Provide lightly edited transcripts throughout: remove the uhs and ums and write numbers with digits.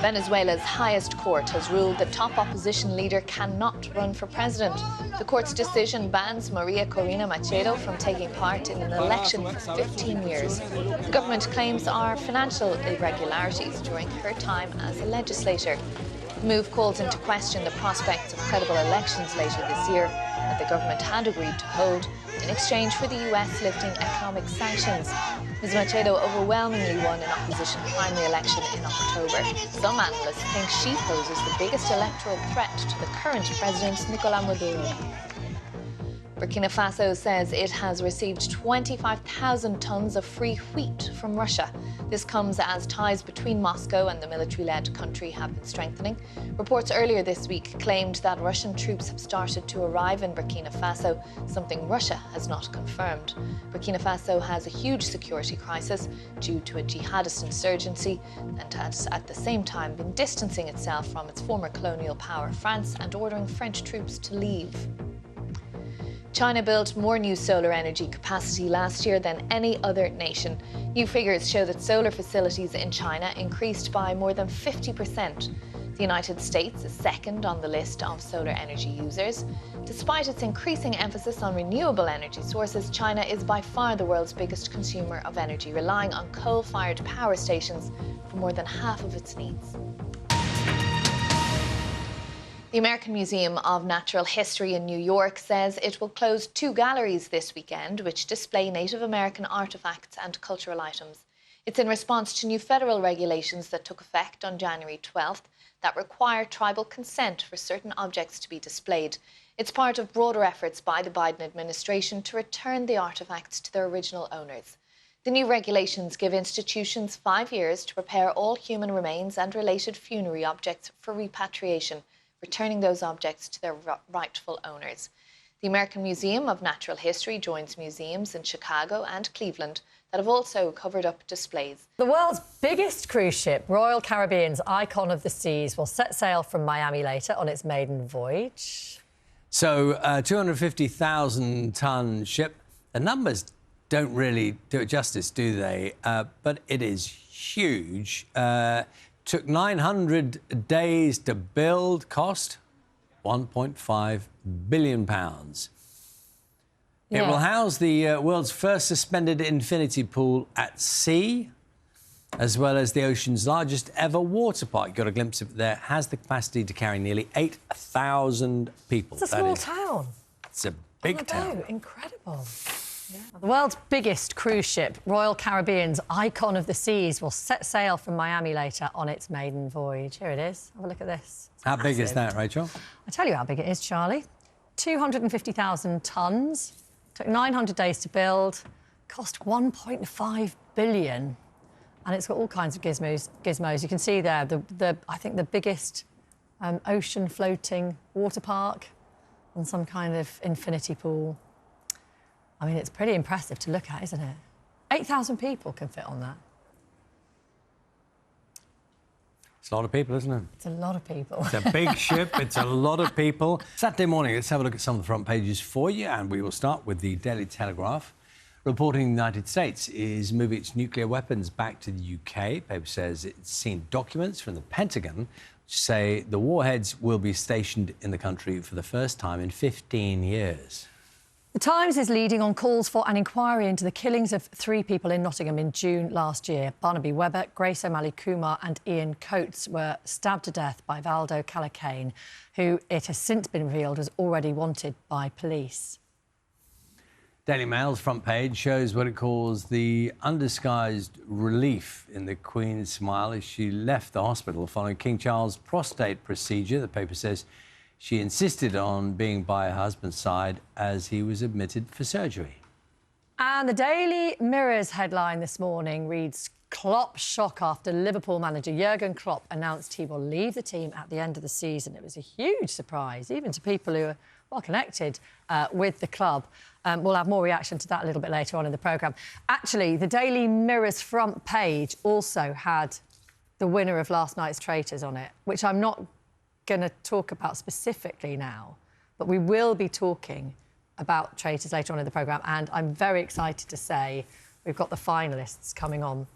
Venezuela's highest court has ruled the top opposition leader cannot run for president. The court's decision bans Maria Corina Machado from taking part in an election for 15 years. The government claims are financial irregularities during her time as a legislator. The move calls into question the prospects of credible elections later this year that the government had agreed to hold in exchange for the US lifting economic sanctions. Ms. Machado overwhelmingly won an opposition primary election in October. Some analysts think she poses the biggest electoral threat to the current president, Nicolás Maduro. Burkina Faso says it has received 25,000 tons of free wheat from Russia. This comes as ties between Moscow and the military-led country have been strengthening. Reports earlier this week claimed that Russian troops have started to arrive in Burkina Faso, something Russia has not confirmed. Burkina Faso has a huge security crisis due to a jihadist insurgency and has at the same time been distancing itself from its former colonial power, France, and ordering French troops to leave. China built more new solar energy capacity last year than any other nation. New figures show that solar facilities in China increased by more than 50%. The United States is second on the list of solar energy users. Despite its increasing emphasis on renewable energy sources, China is by far the world's biggest consumer of energy, relying on coal-fired power stations for more than half of its needs. The American Museum of Natural History in New York says it will close 2 galleries this weekend which display Native American artifacts and cultural items. It's in response to new federal regulations that took effect on January 12th that require tribal consent for certain objects to be displayed. It's part of broader efforts by the Biden administration to return the artifacts to their original owners. The new regulations give institutions 5 years to prepare all human remains and related funerary objects for repatriation, returning those objects to their rightful owners. The American Museum of Natural History joins museums in Chicago and Cleveland that have also covered up displays. The world's biggest cruise ship, Royal Caribbean's Icon of the Seas, will set sail from Miami later on its maiden voyage. So, 250,000-ton ship. The numbers don't really do it justice, do they? But it is huge. Took 900 days to build, cost £1.5 billion. It will house the world's first suspended infinity pool at sea, as well as the ocean's largest ever water park. Got a glimpse of it there. Has the capacity to carry nearly 8,000 people. It's a small town. It's a big town. Incredible. Yeah. The world's biggest cruise ship, Royal Caribbean's Icon of the Seas, will set sail from Miami later on its maiden voyage. Here it is. Have a look at this. It's how massive. Big is that, Rachel? I'll tell you how big it is, Charlie. 250,000 tonnes. Took 900 days to build. Cost £1.5 billion. And it's got all kinds of gizmos. You can see there, I think the biggest ocean floating water park and some kind of infinity pool. I mean, it's pretty impressive to look at, isn't it? 8,000 people can fit on that. It's a lot of people, isn't it? It's a lot of people. It's a big ship. It's a lot of people. Saturday morning, let's have a look at some of the front pages for you, and we will start with the Daily Telegraph. Reporting the United States is moving its nuclear weapons back to the UK. The paper says it's seen documents from the Pentagon which say the warheads will be stationed in the country for the first time in 15 years. The Times is leading on calls for an inquiry into the killings of 3 people in Nottingham in June last year. Barnaby Webber, Grace O'Malley Kumar and Ian Coates were stabbed to death by Valdo Calacane, who, it has since been revealed, was already wanted by police. Daily Mail's front page shows what it calls the undisguised relief in the Queen's smile as she left the hospital following King Charles' prostate procedure. The paper says she insisted on being by her husband's side as he was admitted for surgery. And the Daily Mirror's headline this morning reads, Klopp shock after Liverpool manager Jurgen Klopp announced he will leave the team at the end of the season. It was a huge surprise, even to people who are well connected with the club. We'll have more reaction to that a little bit later on in the programme. Actually, the Daily Mirror's front page also had the winner of last night's Traitors on it, which I'm not going to talk about specifically now, but we will be talking about Traitors later on in the programme, and I'm very excited to say we've got the finalists coming on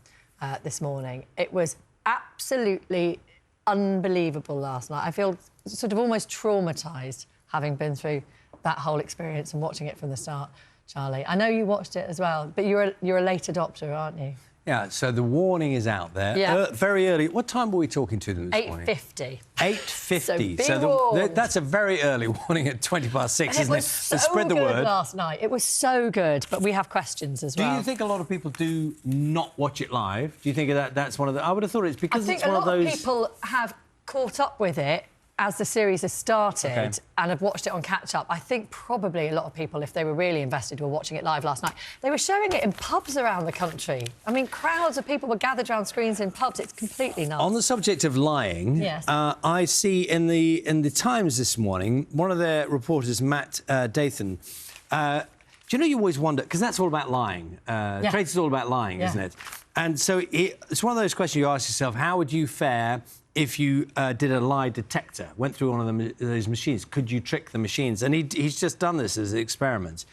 this morning. It was absolutely unbelievable last night. I feel sort of almost traumatised having been through that whole experience and watching it from the start, Charlie. I know you watched it as well, but you're a late adopter, aren't you? Yeah, so the warning is out there. Yeah. Very early. What time were we talking to them this morning? 8:50. 8:50. So that's a very early warning at 6:20, isn't it? It was so Spread the good word. last night. It was so good, but we have questions as well. Do you think a lot of people do not watch it live? Do you think that's one of the... I would have thought it's because it's one of those... I think a lot of people have caught up with it as the series has started and have watched it on catch-up. I think probably a lot of people, if they were really invested, were watching it live last night. They were showing it in pubs around the country. I mean, crowds of people were gathered around screens in pubs. It's completely nuts. On the subject of lying, yes. I see in the Times this morning, one of their reporters, Matt Dathan, do you know, you always wonder, because that's all about lying. Trade is all about lying, isn't it? And so it's one of those questions you ask yourself, how would you fare if you did a lie detector, went through one of those machines? Could you trick the machines? And he's just done this as an experiment.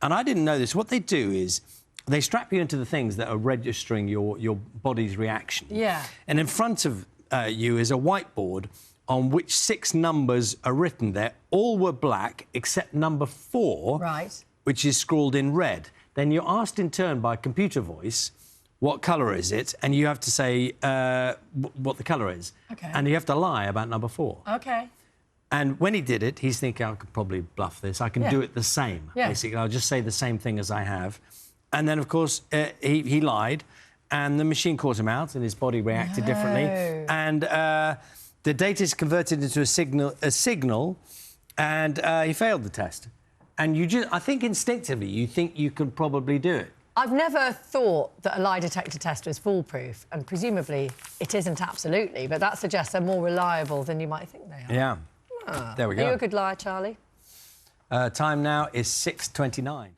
And I didn't know this. What they do is they strap you into the things that are registering your body's reaction. Yeah. And in front of you is a whiteboard on which 6 numbers are written there. All were black except number 4, right, which is scrawled in red. Then you're asked in turn by computer voice, what colour is it? And you have to say what the colour is. OK. And you have to lie about number 4. OK. And when he did it, he's thinking, I could probably bluff this. I can do it the same, basically. I'll just say the same thing as I have. And then, of course, he lied, and the machine caught him out, and his body reacted differently. And the data is converted into a signal, and he failed the test. And I think instinctively, you think you can probably do it. I've never thought that a lie detector test was foolproof, and presumably it isn't absolutely, but that suggests they're more reliable than you might think they are. Yeah. There we go. Are you a good liar, Charlie? Time now is 6:29.